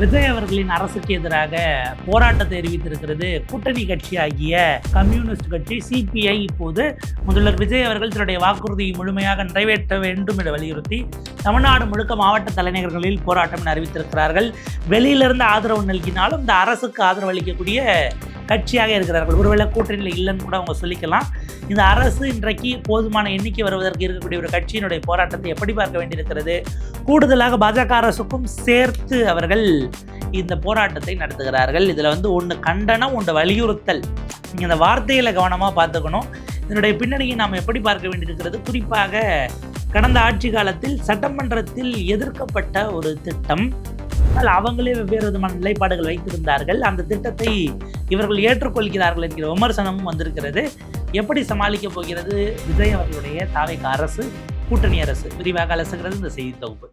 விஜய் அவர்களின் அரசுக்கு எதிராக போராட்டத்தை அறிவித்திருக்கிறது கூட்டணி கட்சியாகிய கம்யூனிஸ்ட் கட்சி சிபிஐ. இப்போது முதல்வர் விஜய் அவர்கள் தன்னுடைய வாக்குறுதியை முழுமையாக நிறைவேற்ற வேண்டும் என வலியுறுத்தி தமிழ்நாடு முழுக்க மாவட்ட தலைநகர்களில் போராட்டம் அறிவித்திருக்கிறார்கள். வெளியிலிருந்து ஆதரவு நல்கினாலும் இந்த அரசுக்கு ஆதரவு அளிக்கக்கூடிய கட்சியாக இருக்கிறார்கள். ஒருவேளை கூட்டணியில் இல்லைன்னு கூட அவங்க சொல்லிக்கலாம். இந்த அரசு இன்றைக்கு போதுமான எண்ணிக்கை வருவதற்கு இருக்கக்கூடிய ஒரு கட்சியினுடைய போராட்டத்தை எப்படி பார்க்க வேண்டியிருக்கிறது? கூடுதலாக பாஜக அரசுக்கும் சேர்த்து அவர்கள் இந்த போராட்டத்தை நடத்துகிறார்கள். இதில் ஒன்று கண்டனம், ஒன்று வலியுறுத்தல். நீங்கள் இந்த வார்த்தைகளை கவனமாக பார்த்துக்கணும். இதனுடைய பின்னணியை நாம் எப்படி பார்க்க வேண்டியிருக்கிறது? குறிப்பாக கடந்த ஆட்சி காலத்தில் சட்டமன்றத்தில் எதிர்க்கப்பட்ட ஒரு திட்டம். அவங்களே வெவ்வேறு விதமான நிலைப்பாடுகள் வைத்திருந்தார்கள். அந்த திட்டத்தை இவர்கள் ஏற்றுக்கொள்கிறார்கள் என்கிற விமர்சனமும் வந்திருக்கிறது. எப்படி சமாளிக்க போகிறது விஜய் அவர்களுடைய தாவேக அரசு, கூட்டணி அரசு? விரிவாக அலசுகிறது இந்த செய்தி தொகுப்பு.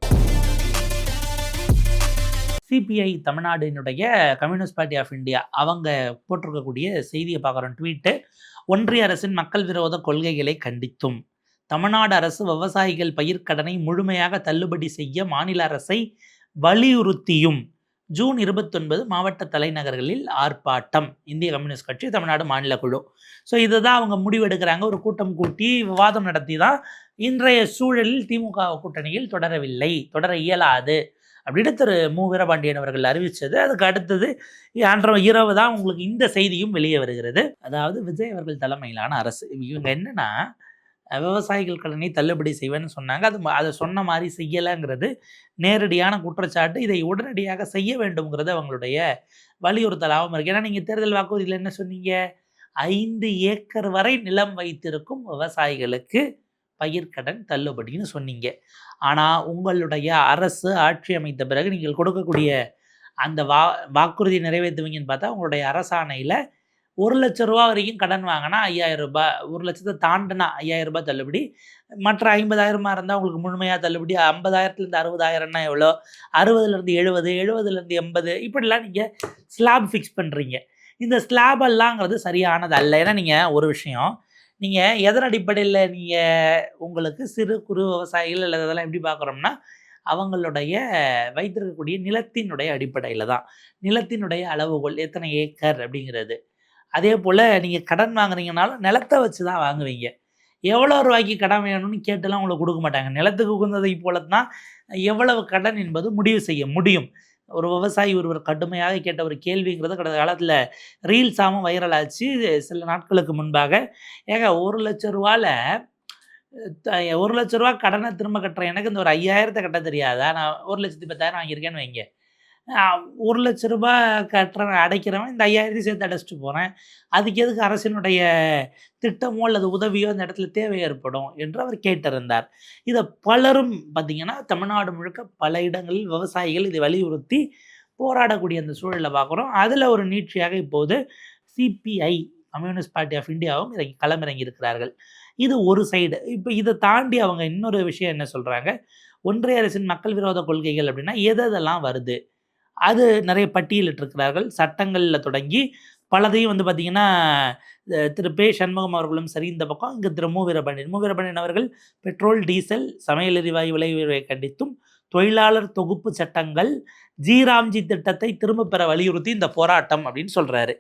சிபிஐ தமிழ்நாடினுடைய கம்யூனிஸ்ட் பார்ட்டி ஆஃப் இந்தியா அவங்க போட்டிருக்கக்கூடிய செய்தியை பார்க்குறோம். ட்வீட்டு: ஒன்றிய அரசின் மக்கள் விரோத கொள்கைகளை கண்டித்தும் தமிழ்நாடு அரசு விவசாயிகள் பயிர்க்கடனை முழுமையாக தள்ளுபடி செய்ய மாநில அரசை வலியுறுத்தியும் ஜூன் 29 மாவட்ட தலைநகர்களில் ஆர்ப்பாட்டம். இந்திய கம்யூனிஸ்ட் கட்சி தமிழ்நாடு மாநில குழு. ஸோ இதுதான் அவங்க முடிவெடுக்கிறாங்க. ஒரு கூட்டம் கூட்டி விவாதம் நடத்தி தான் இன்றைய சூழலில் திமுக கூட்டணியில் தொடர இயலாது அப்படின்னு திரு மு. வீரபாண்டியன் அவர்கள் அறிவித்தது. அதுக்கு அடுத்தது அன்றைய இரவு தான் உங்களுக்கு இந்த செய்தியும் வெளியே வருகிறது. அதாவது விஜய் அவர்கள் தலைமையிலான அரசு இவங்க என்னன்னா விவசாயிகள் கடனை தள்ளுபடி செய்வேன்னு சொன்னாங்க. அதை சொன்ன மாதிரி செய்யலைங்கிறது நேரடியான குற்றச்சாட்டு. இதை உடனடியாக செய்ய வேண்டும்ங்கிறது அவங்களுடைய வலியுறுத்தலாகவும் இருக்குது. ஏன்னா நீங்கள் தேர்தல் வாக்குறுதியில் என்ன சொன்னீங்க? 5 ஏக்கர் வரை நிலம் வைத்திருக்கும் விவசாயிகளுக்கு பயிர்க்கடன் தள்ளுபடின்னு சொன்னீங்க. ஆனால் உங்களுடைய அரசு ஆட்சி அமைத்த பிறகு நீங்கள் கொடுக்கக்கூடிய அந்த வாக்குறுதி நிறைவேற்றுவீங்கன்னு பார்த்தா உங்களுடைய அரசாணையில் 1 லட்ச ரூபா வரைக்கும் கடன் வாங்கினா 5000 ரூபாய், 1 லட்சத்தை தாண்டினா 5000 ரூபாய் தள்ளுபடி, மற்ற 50,000 இருந்தால் உங்களுக்கு முழுமையாக தள்ளுபடி. 50,000லேருந்து 60,000ன்னா எவ்வளோ? 60லேருந்து 70, 70லேருந்து 80, இப்படிலாம் நீங்கள் ஸ்லாப் ஃபிக்ஸ் பண்ணுறீங்க. இந்த ஸ்லாபெல்லாங்கிறது சரியானது அல்ல. ஏன்னா நீங்கள் ஒரு விஷயம், நீங்கள் எதன் அடிப்படையில் உங்களுக்கு சிறு குறு விவசாயிகள் அல்லது அதெல்லாம் எப்படி பார்க்குறோம்னா அவங்களுடைய வைத்திருக்கக்கூடிய நிலத்தினுடைய அடிப்படையில் தான். நிலத்தினுடைய அளவுகோல் எத்தனை ஏக்கர் அப்படிங்கிறது. அதே போல் நீங்கள் கடன் வாங்குறீங்கனாலும் நிலத்தை வச்சு தான் வாங்குவீங்க. எவ்வளோ ரூபாய்க்கு கடன் வேணும்னு கேட்டுலாம் உங்களுக்கு கொடுக்க மாட்டாங்க. நிலத்துக்கு உகந்ததை போல தான் எவ்வளவு கடன் என்பது முடிவு செய்ய முடியும். ஒரு விவசாயி ஒருவர் கடுமையாக கேட்ட ஒரு கேள்விங்கிறது கடந்த காலத்தில் ரீல்ஸாகவும் வைரல் ஆச்சு. சில நாட்களுக்கு முன்பாக, ஏங்க 1 லட்ச ரூபாவில் 1 லட்ச ரூபா கடனை திரும்ப கட்டுறேன், எனக்கு இந்த ஒரு 5000 கட்ட தெரியாதா? நான் 1,10,000 வாங்கியிருக்கேன்னு வைங்க. 1 லட்ச ரூபா கட்டுறவன் அடைக்கிறவன் இந்த 5000 சேர்த்து அடைச்சிட்டு போகிறேன். அதுக்கு எதுக்கு அரசினுடைய திட்டமோ அல்லது உதவியோ அந்த இடத்துல தேவை ஏற்படும் என்று அவர் கேட்டிருந்தார். இதை பலரும் பார்த்திங்கன்னா தமிழ்நாடு முழுக்க பல இடங்களில் விவசாயிகள் இதை வலியுறுத்தி போராடக்கூடிய அந்த சூழலை பார்க்குறோம். அதில் ஒரு நீட்சியாக இப்போது சிபிஐ கம்யூனிஸ்ட் பார்ட்டி ஆஃப் இந்தியாவும் களமிறங்கி இருக்கிறார்கள். இது ஒரு சைடு. இப்போ இதை தாண்டி அவங்க இன்னொரு விஷயம் என்ன சொல்கிறாங்க? ஒன்றிய அரசின் மக்கள் விரோத கொள்கைகள் அப்படின்னா எதெல்லாம் வருது அது நிறைய பட்டியலிட்டிருக்கிறார்கள். சட்டங்களில் தொடங்கி பலதையும் பார்த்திங்கன்னா திரு பே. சண்முகம் அவர்களும் சரி, இந்த பக்கம் இங்கே திரு மு. வீரபாண்டியன் அவர்கள் பெட்ரோல், டீசல், சமையல் எரிவாயு விலை உயர்வை கண்டித்தும் தொழிலாளர் தொகுப்பு சட்டங்கள், ஜி திட்டத்தை திரும்ப பெற வலியுறுத்தி இந்த போராட்டம் அப்படின்னு சொல்கிறாரு.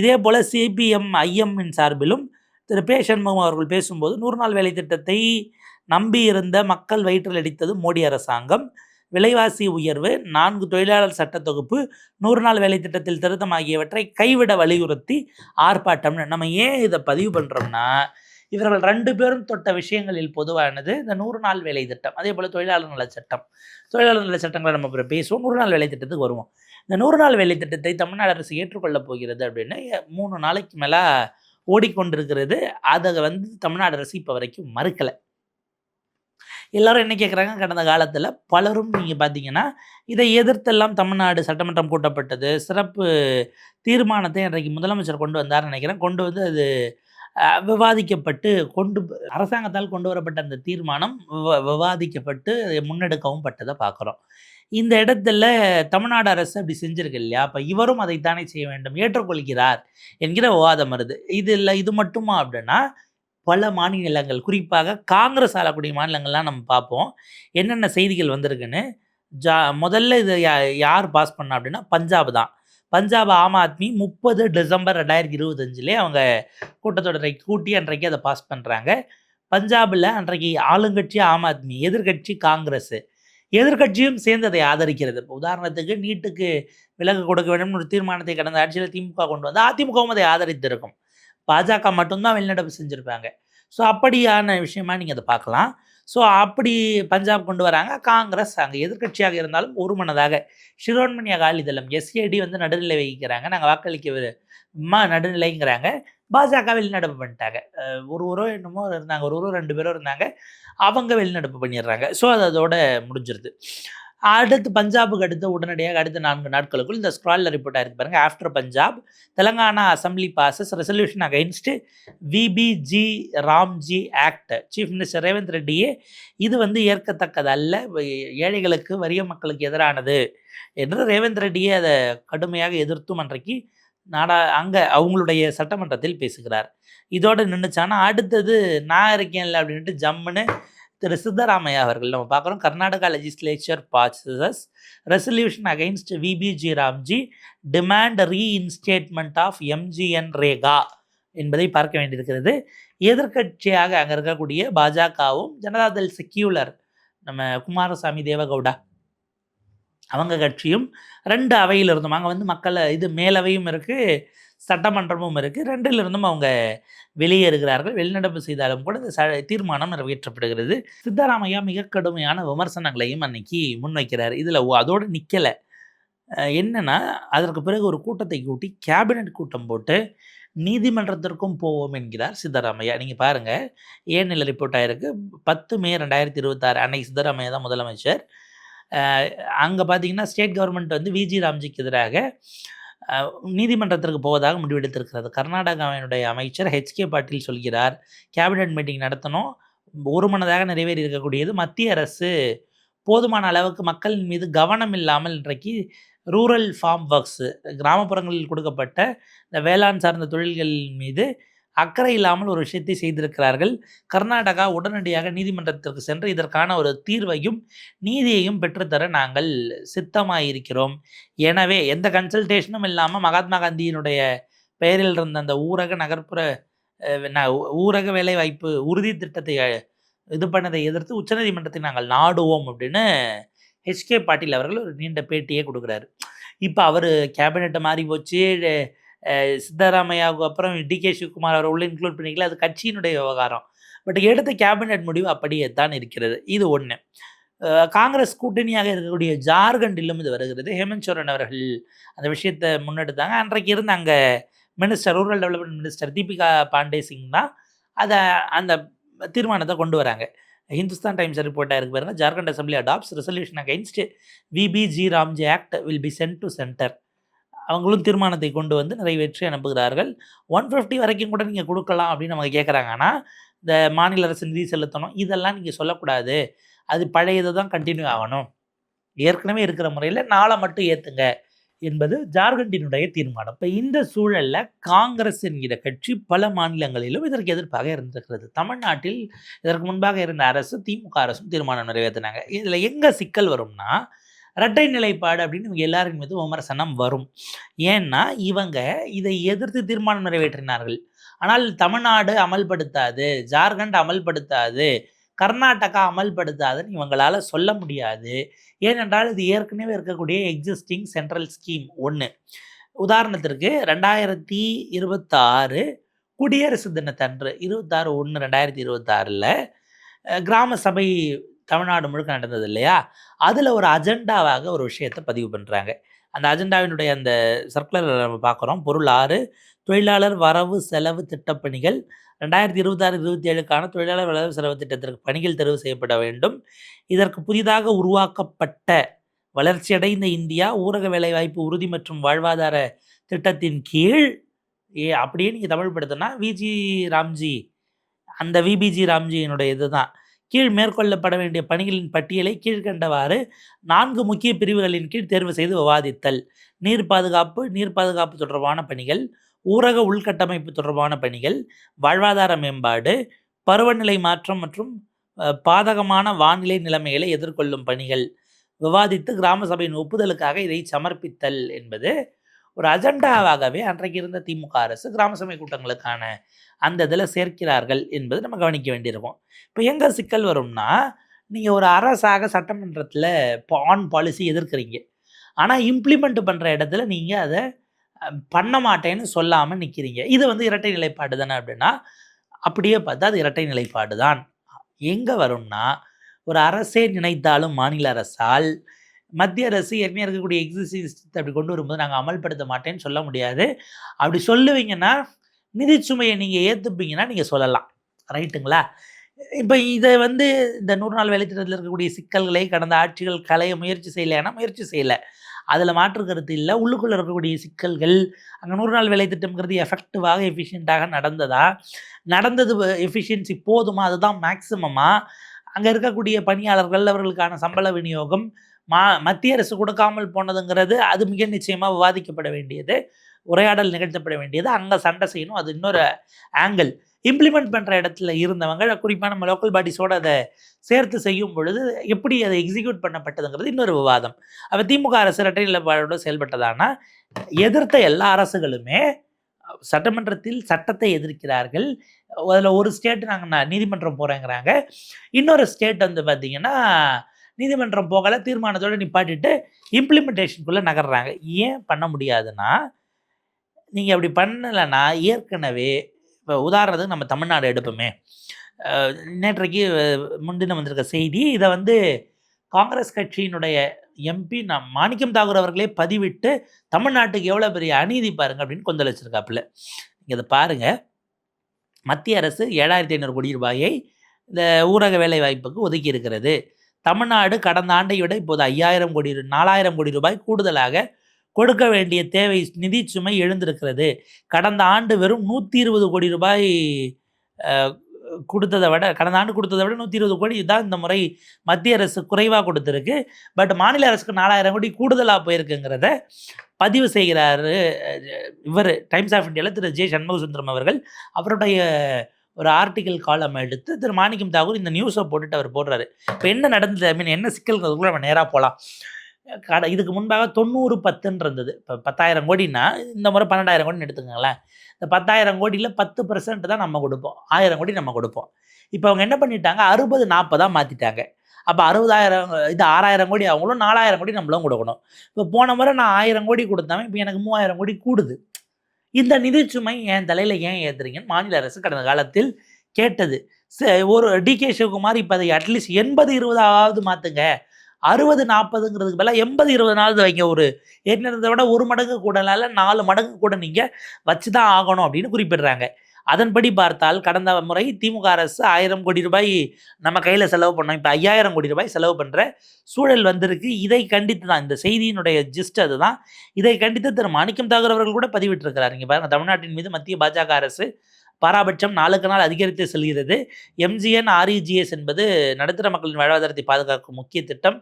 இதே போல் சிபிஎம் ஐஎம்மின் சார்பிலும் திரு பே. சண்முகம் அவர்கள் பேசும்போது 100 நாள் வேலை திட்டத்தை நம்பியிருந்த மக்கள் வயிற்றில் அடித்தது மோடி அரசாங்கம், விலைவாசி உயர்வு, 4 தொழிலாளர் சட்ட தொகுப்பு, 100 நாள் வேலை திட்டத்தில் திருத்தம் ஆகியவற்றை கைவிட வலியுறுத்தி ஆர்ப்பாட்டம்னு. நம்ம ஏன் இதை பதிவு பண்ணுறோம்னா இவர்கள் 2 பேரும் தொட்ட விஷயங்களில் பொதுவானது இந்த 100 நாள் வேலை திட்டம், அதே போல் தொழிலாளர் நல சட்டங்களை நம்ம அப்புறம் பேசுவோம். 100 நாள் வேலை திட்டத்துக்கு வருவோம். இந்த 100 நாள் வேலை திட்டத்தை தமிழ்நாடு அரசு ஏற்றுக்கொள்ளப் போகிறது அப்படின்னு 3 நாளைக்கு மேலே ஓடிக்கொண்டிருக்கிறது. அதை தமிழ்நாடு அரசு இப்போ வரைக்கும் மறுக்கலை. எல்லாரும் என்ன கேட்குறாங்க? கடந்த காலத்தில் பலரும் நீங்கள் பார்த்தீங்கன்னா இதை எதிர்த்தெல்லாம் தமிழ்நாடு சட்டமன்றம் கூட்டப்பட்டது. சிறப்பு தீர்மானத்தை இன்றைக்கு முதலமைச்சர் கொண்டு வந்தார்னு நினைக்கிறேன். கொண்டு வந்து அது விவாதிக்கப்பட்டு அரசாங்கத்தால் கொண்டு வரப்பட்ட அந்த தீர்மானம் விவாதிக்கப்பட்டு முன்னெடுக்கவும் பட்டதை பார்க்குறோம். இந்த இடத்துல தமிழ்நாடு அரசு அப்படி செஞ்சிருக்கு இல்லையா? அப்போ இவரும் அதைத்தானே செய்ய வேண்டும், ஏற்றுக்கொள்கிறார் என்கிற விவாதம் வருது. இது மட்டுமா அப்படின்னா பல மாநிலங்கள், குறிப்பாக காங்கிரஸ் ஆளக்கூடிய மாநிலங்கள்லாம் நம்ம பார்ப்போம் என்னென்ன செய்திகள் வந்திருக்குன்னு. முதல்ல இது யார் பாஸ் பண்ணா அப்படின்னா பஞ்சாப் தான். பஞ்சாப் ஆம் ஆத்மி 30 டிசம்பர் 2025 அவங்க கூட்டத்தொடரை கூட்டி அன்றைக்கு அதை பாஸ் பண்ணுறாங்க. பஞ்சாபில் அன்றைக்கு ஆளுங்கட்சி ஆம் ஆத்மி, எதிர்க்கட்சி காங்கிரஸ். எதிர்க்கட்சியும் சேர்ந்து அதை ஆதரிக்கிறது. இப்போ உதாரணத்துக்கு நீட்டுக்கு விலக்கு கொடுக்க வேண்டும்னு ஒரு தீர்மானத்தை கடந்த ஆட்சியில் திமுக கொண்டு வந்து அதிமுகவும் அதை ஆதரித்திருக்கும். பாஜக மட்டும்தான் வெளிநடப்பு செஞ்சுருப்பாங்க. ஸோ அப்படியான விஷயமா நீங்கள் அதை பார்க்கலாம். ஸோ அப்படி பஞ்சாப் கொண்டு வராங்க. காங்கிரஸ் அங்கே எதிர்க்கட்சியாக இருந்தாலும் ஒரு மனதாக ஷிரோன்மணி அகாலிதளம் எஸ்ஏடி வந்து நடுநிலை வகிக்கிறாங்க. நாங்கள் வாக்களிக்க நடுநிலைங்கிறாங்க. பாஜக வெளிநடப்பு பண்ணிட்டாங்க. ஒருவரோ என்னமோ இருந்தாங்க, ஒருவரோ 2 பேரோ இருந்தாங்க. அவங்க வெளிநடப்பு பண்ணிடுறாங்க. ஸோ அது அதோட முடிஞ்சிருது. அடுத்து பஞ்சாபுக்கு அடுத்து உடனடியாக அடுத்த 4 நாட்களுக்குள் இந்த ஸ்க்ராலில் ரிப்போர்ட் ஆயிருக்கு பாருங்க. After Punjab Telangana assembly passes resolution against VBG RAM G act. Chief minister Revanth ரெட்டியே இது வந்து ஏற்கத்தக்கதல்ல, ஏழைகளுக்கு வறிய மக்களுக்கு எதிரானது என்று ரேவந்த் ரெட்டியே அதை கடுமையாக எதிர்த்தும் அன்றைக்கு அங்கே அவங்களுடைய சட்டமன்றத்தில் பேசுகிறார். இதோடு நின்றுச்சானா அடுத்தது நான் இருக்கேன்ல அப்படின்ட்டு ஜம்முன்னு திரு சித்தராமையா அவர்கள் நம்ம பார்க்குறோம். Karnataka legislature passes resolution against VBG RAM G demand reinstatement of MGNREGA என்பதை பார்க்க வேண்டியிருக்கிறது. எதிர்க்கட்சியாக அங்கே இருக்கக்கூடிய பாஜகவும் ஜனதாதள் செக்யூலர் நம்ம குமாரசாமி தேவகவுடா அவங்க கட்சியும் 2 அவையில் இருந்தும் அங்கே வந்து மக்களை இது மேலவையும் இருக்குது, சட்டமன்றமும் இருக்குது. 2லிருந்தும் அவங்க வெளியேறுகிறார்கள். வெளிநடப்பு செய்தாலும் கூட இந்த தீர்மானம் நிறைவேற்றப்படுகிறது. சித்தராமையா மிக கடுமையான விமர்சனங்களையும் அன்னைக்கு முன்வைக்கிறார். இதில் அதோடு நிற்கலை. என்னென்னா அதற்கு பிறகு ஒரு கூட்டத்தை கூட்டி கேபினட் கூட்டம் போட்டு நீதிமன்றத்திற்கும் போவோம் என்கிறார் சித்தராமையா. நீங்கள் பாருங்கள், ஏனில் ரிப்போர்ட் ஆகிருக்கு. 10 மே 2026 அன்னைக்கு சித்தராமையா தான் முதலமைச்சர். அங்கே பார்த்தீங்கன்னா ஸ்டேட் கவர்மெண்ட் வந்து விஜி ராம்ஜிக்கு எதிராக நீதிமன்றத்திற்கு போவதாக முடிவெடுத்திருக்கிறது. கர்நாடகாவினுடைய அமைச்சர் ஹெச்கே பாட்டீல் சொல்கிறார், கேபினட் மீட்டிங் நடத்தணும், ஒரு மனதாக நிறைவேறி இருக்கக்கூடியது. மத்திய அரசு போதுமான அளவுக்கு மக்களின் மீது கவனம் இல்லாமல் இன்றைக்கு ரூரல் ஃபார்ம் ஒர்க்ஸு கிராமப்புறங்களில் கொடுக்கப்பட்ட இந்த வேளாண் சார்ந்த தொழில்கள் மீது அக்கறை இல்லாமல் ஒரு விஷயத்தை செய்திருக்கிறார்கள். கர்நாடகா உடனடியாக நீதிமன்றத்திற்கு சென்று இதற்கான ஒரு தீர்வையும் நீதியையும் பெற்றுத்தர நாங்கள் சித்தமாயிருக்கிறோம். எனவே எந்த கன்சல்டேஷனும் இல்லாமல் மகாத்மா காந்தியினுடைய பெயரில் இருந்த அந்த ஊரக நகர்ப்புற ஊரக வேலைவாய்ப்பு உறுதி திட்டத்தை இது பண்ணதை எதிர்த்து உச்சநீதிமன்றத்தை நாங்கள் நாடுவோம் அப்படின்னு ஹெச்கே பாட்டீல் அவர்கள் ஒரு நீண்ட பேட்டியே கொடுக்குறாரு. இப்போ அவர் கேபினெட்டை மாறி போச்சு, சித்தராமையாவுக்கு அப்புறம் டிகே சிவகுமார் அவர் உள்ள இன்க்ளூட் பண்ணிக்கல, அது கட்சியினுடைய விவகாரம். பட் எடுத்த கேபினெட் முடிவு அப்படியே தான் இருக்கிறது. இது ஒன்று. காங்கிரஸ் கூட்டணியாக இருக்கக்கூடிய ஜார்க்கண்டிலும் இது வருகிறது. ஹேமந்த் சோரன் அவர்கள் அந்த விஷயத்தை முன்னெடுத்தாங்க. அன்றைக்கு இருந்த அங்கே minister rural development minister Deepika Pandey Singh தான் அந்த தீர்மானத்தை கொண்டு வராங்க. ஹிந்துஸ்தான் டைம்ஸ் ரிப்போர்ட்டாக இருக்கு பாருங்க. Jharkhand assembly adapts resolution against VBG RAM G act will be sent to centre. அவங்களும் தீர்மானத்தை கொண்டு வந்து நிறைவேற்றி அனுப்புகிறார்கள். 150 வரைக்கும் கூட நீங்கள் கொடுக்கலாம் அப்படின்னு அவங்க கேட்குறாங்க. ஆனால் இந்த மாநில அரசு நிதி செலுத்தணும் இதெல்லாம் நீங்கள் சொல்லக்கூடாது, அது பழையது தான் கண்டினியூ ஆகணும், ஏற்கனவே இருக்கிற முறையில் நாளை மட்டும் ஏற்றுங்க என்பது ஜார்க்கண்டினுடைய தீர்மானம். இப்போ இந்த சூழலில் காங்கிரஸ் என்கிற கட்சி பல மாநிலங்களிலும் இதற்கு எதிர்ப்பாக இருந்திருக்கிறது. தமிழ்நாட்டில் இதற்கு முன்பாக இருந்த அரசு திமுக அரசும் தீர்மானம் நிறைவேற்றினாங்க. இதில் எங்கே சிக்கல் வரும்னா இரட்டை நிலைப்பாடு அப்படின்னு இவங்க எல்லாரின் மீது விமர்சனம் வரும். ஏன்னா இவங்க இதை எதிர்த்து தீர்மானம் நிறைவேற்றினார்கள். ஆனால் தமிழ்நாடு அமல்படுத்தாது, ஜார்க்கண்ட் அமல்படுத்தாது, கர்நாடகா அமல்படுத்தாதுன்னு இவங்களால் சொல்ல முடியாது. ஏனென்றால் இது ஏற்கனவே இருக்கக்கூடிய எக்ஸிஸ்டிங் சென்ட்ரல் ஸ்கீம் ஒன்று. உதாரணத்திற்கு 2026 குடியரசு தினத்தன்று 26/1/2026 கிராம சபை தமிழ்நாடு முழுக்க நடந்தது இல்லையா, அதில் ஒரு அஜெண்டாவாக ஒரு விஷயத்தை பதிவு பண்ணுறாங்க. அந்த அஜெண்டாவினுடைய அந்த சர்க்குலர் நம்ம பார்க்குறோம். பொருள் 6 தொழிலாளர் வரவு செலவு திட்டப்பணிகள் 2026-27க்கான தொழிலாளர் வரவு செலவு திட்டத்திற்கு பணிகள் தெரிவு செய்யப்பட வேண்டும். இதற்கு புதிதாக உருவாக்கப்பட்ட வளர்ச்சியடைந்த இந்தியா ஊரக வேலைவாய்ப்பு உறுதி மற்றும் வாழ்வாதார திட்டத்தின் கீழ் அப்படியே நீங்கள் தமிழ் படுத்தினா விஜி ராம்ஜி அந்த விபிஜி ராம்ஜியினுடைய இதுதான் கீழ் மேற்கொள்ளப்பட வேண்டிய பணிகளின் பட்டியலை கீழ்கண்டவாறு 4 முக்கிய பிரிவுகளின் கீழ் தேர்வு செய்து விவாதித்தல். நீர் பாதுகாப்பு தொடர்பான பணிகள், ஊரக உள்கட்டமைப்பு தொடர்பான பணிகள், வாழ்வாதார மேம்பாடு, பருவநிலை மாற்றம் மற்றும் பாதகமான வானிலை நிலைமைகளை எதிர்கொள்ளும் பணிகள், விவாதித்து கிராம சபையின் ஒப்புதலுக்காக இதை சமர்ப்பித்தல் என்பது ஒரு அஜெண்டாவாகவே அன்றைக்கு இருந்த திமுக அரசு கிராம சபை கூட்டங்களுக்கான அந்த இதில் சேர்க்கிறார்கள் என்பது நம்ம கவனிக்க வேண்டியிருக்கும். இப்போ எங்கே சிக்கல் வரும்னா, நீங்கள் ஒரு அரசாக சட்டமன்றத்தில் ஆன் பாலிசி எதிர்க்கிறீங்க. ஆனால் இம்ப்ளிமெண்ட் பண்ணுற இடத்துல நீங்கள் அதை பண்ண மாட்டேன்னு சொல்லாமல் நிற்கிறீங்க. இது வந்து இரட்டை நிலைப்பாடு தானே அப்படின்னா, அப்படியே பார்த்தா அது இரட்டை நிலைப்பாடு தான். எங்கே வரும்னா, ஒரு அரசே நினைத்தாலும் மாநில அரசால் மத்திய அரசு ஏற்கனவே இருக்கக்கூடிய எக்ஸிஸ்டிங் சிஸ்டத்தை அப்படி கொண்டு வரும்போது நாங்கள் அமல்படுத்த மாட்டேன்னு சொல்ல முடியாது. அப்படி சொல்லுவீங்கன்னா, நிதிச்சுமையை நீங்கள் ஏற்றுப்பீங்கன்னா நீங்கள் சொல்லலாம். ரைட்டுங்களா? இப்போ இதை வந்து இந்த 100 நாள் வேலை திட்டத்தில் இருக்கக்கூடிய சிக்கல்களை கடந்த ஆட்சிகள் களைய முயற்சி செய்யலைன்னா முயற்சி செய்யலை. அதில் மாற்று கருத்து இல்லை. உள்ளுக்குள்ளே இருக்கக்கூடிய சிக்கல்கள், அங்கே 100 நாள் வேலை திட்டம்ங்கிறது எஃபெக்டிவாக எஃபிஷியண்ட்டாக நடந்ததா, நடந்தது எஃபிஷியன்சி போதுமா, அதுதான் மேக்சிமமா, அங்கே இருக்கக்கூடிய பணியாளர்கள் அவர்களுக்கான சம்பள விநியோகம் மத்திய அரசு கொடுக்காமல் போனதுங்கிறது அது மிக நிச்சயமாக விவாதிக்கப்பட வேண்டியது, உரையாடல் நிகழ்த்தப்பட வேண்டியது, அங்கே சண்டை செய்யணும். அது இன்னொரு ஆங்கிள். இம்ப்ளிமெண்ட் பண்ணுற இடத்துல இருந்தவங்க குறிப்பாக நம்ம லோக்கல் பாடிஸோடு அதை சேர்த்து செய்யும் பொழுது எப்படி அதை எக்ஸிக்யூட் பண்ணப்பட்டதுங்கிறது இன்னொரு விவாதம். அப்போ திமுக அரசு இரட்டை நிலைப்பாடோடு செயல்பட்டதானா, எதிர்த்த எல்லா அரசுகளுமே சட்டமன்றத்தில் சட்டத்தை எதிர்க்கிறார்கள். அதில் ஒரு ஸ்டேட் நாங்கள் நீதிமன்றம் போகிறேங்கிறாங்க, இன்னொரு ஸ்டேட் வந்து பார்த்திங்கன்னா நீதிமன்றம் போகலை, தீர்மானத்தோடு நிப்பாட்டிட்டு இம்ப்ளிமெண்டேஷனுக்குள்ளே நகர்றாங்க. ஏன் பண்ண முடியாதுன்னா, நீங்கள் அப்படி பண்ணலைன்னா ஏற்கனவே இப்போ உதாரணத்துக்கு நம்ம தமிழ்நாடு எடுப்போமே, நேற்றைக்கு முன்தினம் வந்திருக்க செய்தி, இதை வந்து காங்கிரஸ் கட்சியினுடைய எம்பி மாணிக்கம் தாகூர் அவர்களே பதிவிட்டு தமிழ்நாட்டுக்கு எவ்வளோ பெரிய அநீதி பாருங்க அப்படின்னு கொந்தளிச்சிருக்காப்புல. நீங்கள் இதை பாருங்கள். மத்திய அரசு 7500 கோடி ரூபாயை இந்த ஊரக வேலை வாய்ப்புக்கு ஒதுக்கி இருக்கிறது. தமிழ்நாடு கடந்த ஆண்டை விட இப்போது 4000 கோடி ரூபாய் கூடுதலாக கொடுக்க வேண்டிய தேவை நிதி சுமை எழுந்திருக்கிறது. கடந்த ஆண்டு வெறும் 120 கோடி ரூபாய் கொடுத்ததை விட, கடந்த ஆண்டு கொடுத்ததை விட 120 கோடி தான் இந்த முறை மத்திய அரசு குறைவாக கொடுத்துருக்கு. பட் மாநில அரசுக்கு 4000 கோடி கூடுதலாக போயிருக்குங்கிறத பதிவு செய்கிறார் இவர் டைம்ஸ் ஆஃப் இந்தியாவில் திரு ஜே சண்முகசுந்தரம் அவர்கள். அவருடைய ஒரு ஆர்டிக்கல் காலம் எடுத்து திரு மாணிக்கம் தாகூர் இந்த நியூஸை போட்டுட்டு அவர் போடுறாரு. இப்போ என்ன நடந்தது, ஐ மீன் என்ன சிக்கல்ங்கிறதுக்குள்ள நம்ம நேராக போகலாம். இதுக்கு முன்பாக 90-10 இருந்தது. இப்போ 10,000 கோடினா இந்த முறை 12,000 கோடின்னு எடுத்துக்கங்களேன். இந்த 10,000 கோடியில் 10% தான் நம்ம கொடுப்போம், 1000 கோடி நம்ம கொடுப்போம். இப்போ அவங்க என்ன பண்ணிட்டாங்க, 60-40 மாற்றிட்டாங்க. அப்போ 60,000 இது 6,000 கோடி அவங்களும் 4,000 கோடி நம்மளும் கொடுக்கணும். இப்போ போன முறை நான் 1000 கோடி கொடுத்தாமல் இப்போ எனக்கு 3,000 கோடி கூடுது. இந்த நிதிச்சுமை என் தலையில் ஏன் ஏற்றுறீங்கன்னு மாநில அரசு கடந்த காலத்தில் கேட்டது. ஒரு டிகே சிவகுமார் இப்போ அதை அட்லீஸ்ட் 80-20 மாற்றுங்க, 60-40ங்கிறதுக்கு பதிலாக 80-20 வைங்க, ஒரு ஏற்கனவே விட 1 மடங்கு கூடனால 4 மடங்கு கூட நீங்கள் வச்சு தான் ஆகணும் அப்படின்னு குறிப்பிடுறாங்க. அதன்படி பார்த்தால் கடந்த முறை திமுக அரசு 1000 கோடி ரூபாய் நம்ம கையில் செலவு பண்ணோம், இப்போ 5000 கோடி ரூபாய் செலவு பண்ணுற சூழல் வந்திருக்கு. இதை கண்டித்து தான் இந்த செய்தியினுடைய ஜிஸ்ட் அதுதான். இதை கண்டித்து திரு மாணிக்கம் தாகூர் அவர்கள் கூட பதிவிட்டிருக்கிறார். இங்கே பாருங்கள், தமிழ்நாட்டின் மீது மத்திய பாஜக அரசு பாராபட்சம் நாளுக்கு நாள் அதிகரித்து செல்கிறது. எம்ஜிஎன் REGS என்பது நடுத்தர மக்களின் வாழ்வாதாரத்தை பாதுகாக்கும் முக்கிய திட்டம்.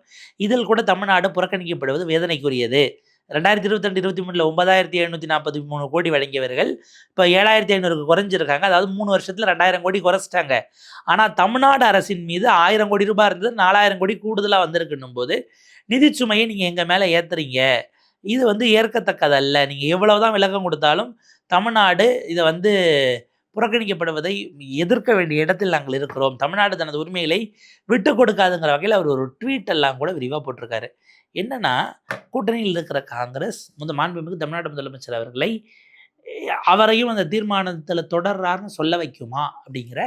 இதில் கூட தமிழ்நாடு புறக்கணிக்கப்படுவது வேதனைக்குரியது. 2022-23 9,743 கோடி வழங்கியவர்கள் இப்போ 7,500 குறைஞ்சிருக்காங்க. அதாவது 3 வருஷத்தில் 2,000 கோடி குறைச்சிட்டாங்க. ஆனால் தமிழ்நாடு அரசின் மீது 1000 கோடி ரூபாய் இருந்தது, 4,000 கோடி கூடுதலாக வந்திருக்குன்னும் போது நிதிச்சுமையை நீங்கள் எங்கள் மேலே ஏற்றுறீங்க, இது வந்து ஏற்கத்தக்கதல்ல. நீங்கள் எவ்வளவுதான் விளக்கம் கொடுத்தாலும் தமிழ்நாடு இதை வந்து புறக்கணிக்கப்படுவதை எதிர்க்க வேண்டிய இடத்தில் நாங்கள் இருக்கிறோம், தமிழ்நாடு தனது உரிமைகளை விட்டு கொடுக்காதுங்கிற வகையில் அவர் ஒரு ட்வீட் எல்லாம் கூட விரிவாக போட்டிருக்காரு. என்னன்னா, கூட்டணியில் இருக்கிற காங்கிரஸ் மாண்புமிகு தமிழ்நாடு முதலமைச்சர் அவர்களை அவரையும் அந்த தீர்மானத்தில் தொடர்றாருன்னு சொல்ல வைக்குமா அப்படிங்கிற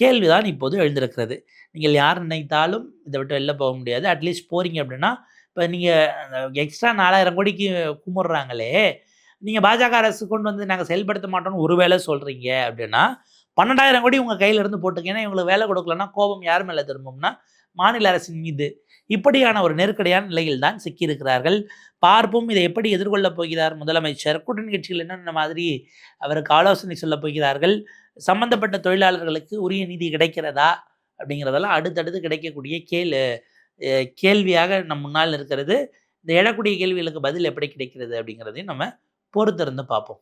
கேள்விதான் இப்போது எழுந்திருக்கிறது. நீங்கள் யார் நினைத்தாலும் இதை விட்டு வெளில போக முடியாது. அட்லீஸ்ட் போகிறீங்க அப்படின்னா, இப்போ நீங்கள் எக்ஸ்ட்ரா 4,000 கோடிக்கு கும்பிட்றாங்களே, நீங்கள் பாஜக அரசு கொண்டு வந்து நாங்கள் செயல்படுத்த மாட்டோம்னு ஒரு வேளை சொல்கிறீங்க அப்படின்னா, 12,000 கோடி உங்கள் கையிலேருந்து போட்டுங்க. ஏன்னா இவங்களுக்கு வேலை கொடுக்கலன்னா கோபம் யார் மேலே திரும்பும்னா மாநில அரசின் மீது. இப்படியான ஒரு நெருக்கடியான நிலையில் தான் சிக்கியிருக்கிறார்கள். பார்ப்போம் இதை எப்படி எதிர்கொள்ளப் போகிறார் முதலமைச்சர். கூட்டணி கட்சிகள் என்னென்ன மாதிரி அவருக்கு ஆலோசனை சொல்லப் போகிறார்கள், சம்பந்தப்பட்ட தொழிலாளர்களுக்கு உரிய நீதி கிடைக்கிறதா அப்படிங்கிறதெல்லாம் அடுத்தடுத்து கிடைக்கக்கூடிய கேள்வியாக நம் முன்னால் இருக்கிறது. இந்த எழக்கூடிய கேள்விகளுக்கு பதில் எப்படி கிடைக்கிறது அப்படிங்கிறதையும் நம்ம பொறுத்திருந்து பார்ப்போம்.